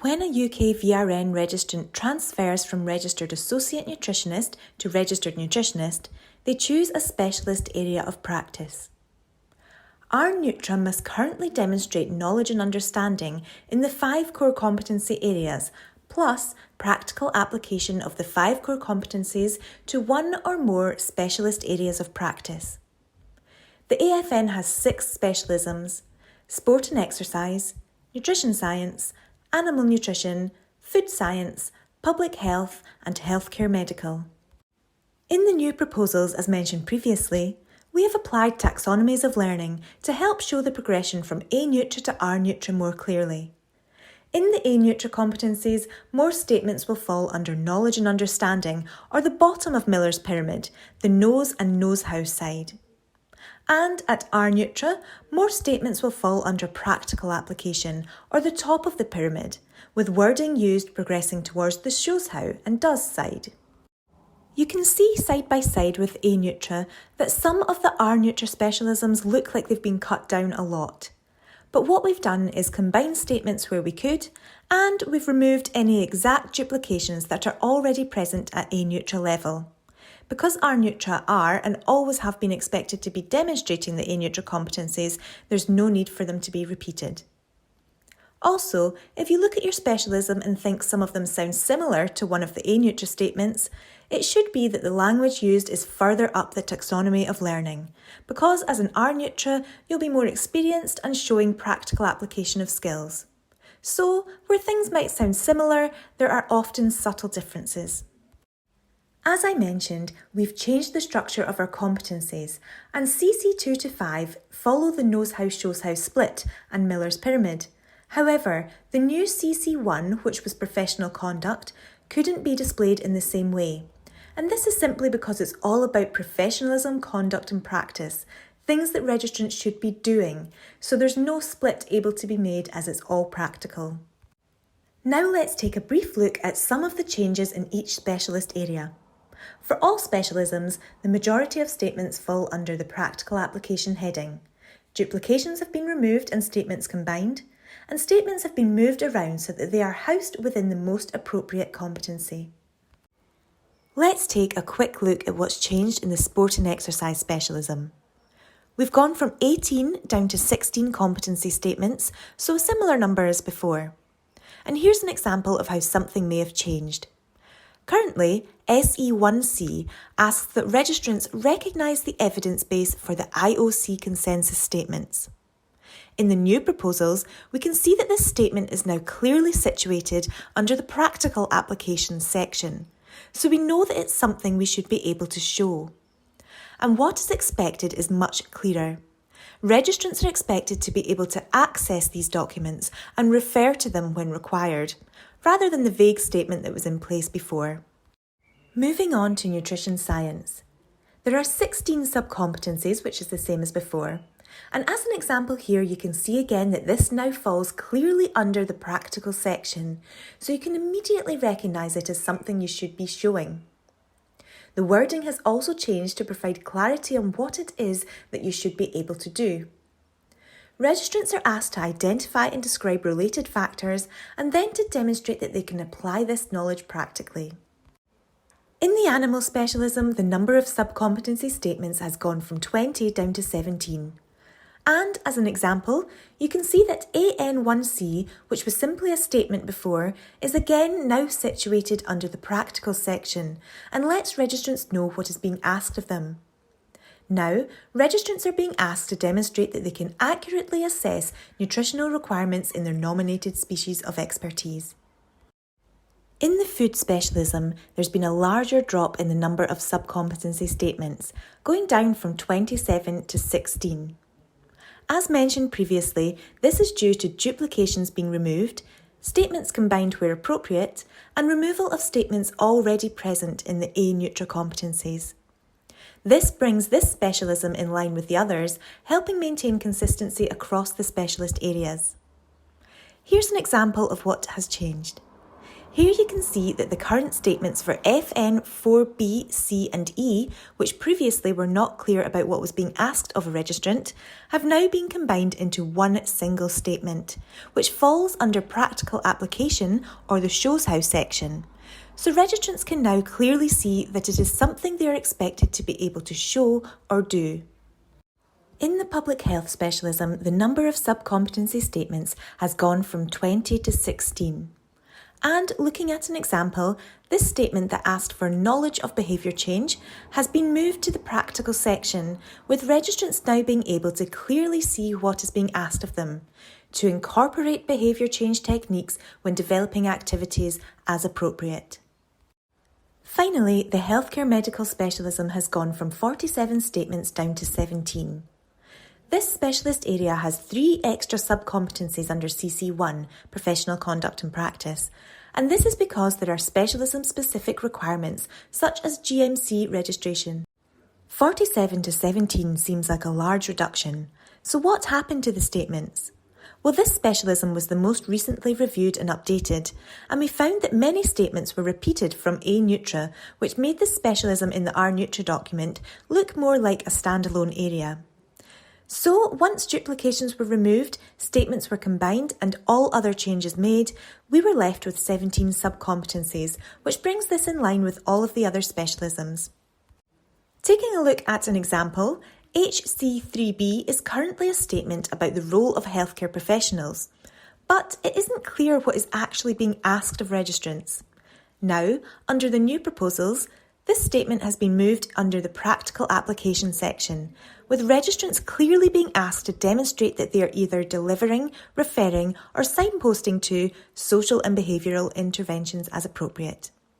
When a UK VRN registrant transfers from registered associate nutritionist to registered nutritionist, they choose a specialist area of practice. RNutr must currently demonstrate knowledge and understanding in the 5 core competency areas, plus practical application of the 5 core competencies to 1 or more specialist areas of practice. The AFN has 6 specialisms: sport and exercise, nutrition science, animal nutrition, food science, public health and healthcare medical. In the new proposals, as mentioned previously, we have applied taxonomies of learning to help show the progression from ANutr to RNutr more clearly. In the ANutr competencies, more statements will fall under knowledge and understanding, or the bottom of Miller's pyramid, the knows and knows-how side. And at RNutr, more statements will fall under practical application, or the top of the pyramid, with wording used progressing towards the shows how and does side. You can see side by side with ANutr that some of the RNutr specialisms look like they've been cut down a lot. But what we've done is combine statements where we could, and we've removed any exact duplications that are already present at ANutr level. Because RNutr are and always have been expected to be demonstrating the ANutr competencies, there's no need for them to be repeated. Also, if you look at your specialism and think some of them sound similar to one of the ANutr statements, it should be that the language used is further up the taxonomy of learning, because as an RNutr, you'll be more experienced and showing practical application of skills. So, where things might sound similar, there are often subtle differences. As I mentioned, we've changed the structure of our competencies, and CC2 to 5 follow the knows how shows how split and Miller's pyramid. However, the new CC1, which was professional conduct, couldn't be displayed in the same way. And this is simply because it's all about professionalism, conduct and practice, things that registrants should be doing, so there's no split able to be made as it's all practical. Now let's take a brief look at some of the changes in each specialist area. For all specialisms, the majority of statements fall under the practical application heading. Duplications have been removed and statements combined, and statements have been moved around so that they are housed within the most appropriate competency. Let's take a quick look at what's changed in the sport and exercise specialism. We've gone from 18 down to 16 competency statements, so a similar number as before. And here's an example of how something may have changed. Currently, SE1C asks that registrants recognise the evidence base for the IOC consensus statements. In the new proposals, we can see that this statement is now clearly situated under the practical applications section, so we know that it's something we should be able to show. And what is expected is much clearer. Registrants are expected to be able to access these documents and refer to them when required, rather than the vague statement that was in place before. Moving on to nutrition science. There are 16 sub-competencies, which is the same as before. And as an example here, you can see again that this now falls clearly under the practical section, so you can immediately recognise it as something you should be showing. The wording has also changed to provide clarity on what it is that you should be able to do. Registrants are asked to identify and describe related factors and then to demonstrate that they can apply this knowledge practically. In the animal specialism, the number of sub-competency statements has gone from 20 down to 17. And as an example, you can see that AN1C, which was simply a statement before, is again now situated under the practical section and lets registrants know what is being asked of them. Now, registrants are being asked to demonstrate that they can accurately assess nutritional requirements in their nominated species of expertise. In the food specialism, there's been a larger drop in the number of sub-competency statements, going down from 27 to 16. As mentioned previously, this is due to duplications being removed, statements combined where appropriate, and removal of statements already present in the ANutr competencies. This brings this specialism in line with the others, helping maintain consistency across the specialist areas. Here's an example of what has changed. Here you can see that the current statements for FN 4B, C and E, which previously were not clear about what was being asked of a registrant, have now been combined into one single statement, which falls under practical application or the shows how section. So registrants can now clearly see that it is something they are expected to be able to show or do. In the public health specialism, the number of sub-competency statements has gone from 20 to 16. And looking at an example, this statement that asked for knowledge of behaviour change has been moved to the practical section, with registrants now being able to clearly see what is being asked of them, to incorporate behaviour change techniques when developing activities as appropriate. Finally, the healthcare medical specialism has gone from 47 statements down to 17. This specialist area has 3 extra sub-competencies under CC1, Professional Conduct and Practice, and this is because there are specialism-specific requirements such as GMC registration. 47 to 17 seems like a large reduction, so what happened to the statements? Well, this specialism was the most recently reviewed and updated, and we found that many statements were repeated from RNutr, which made the specialism in the RNutr document look more like a standalone area. So, once duplications were removed, statements were combined and all other changes made, we were left with 17 sub-competencies, which brings this in line with all of the other specialisms. Taking a look at an example, HC3B is currently a statement about the role of healthcare professionals, but it isn't clear what is actually being asked of registrants. Now, under the new proposals, this statement has been moved under the practical application section, with registrants clearly being asked to demonstrate that they are either delivering, referring or signposting to social and behavioural interventions as appropriate.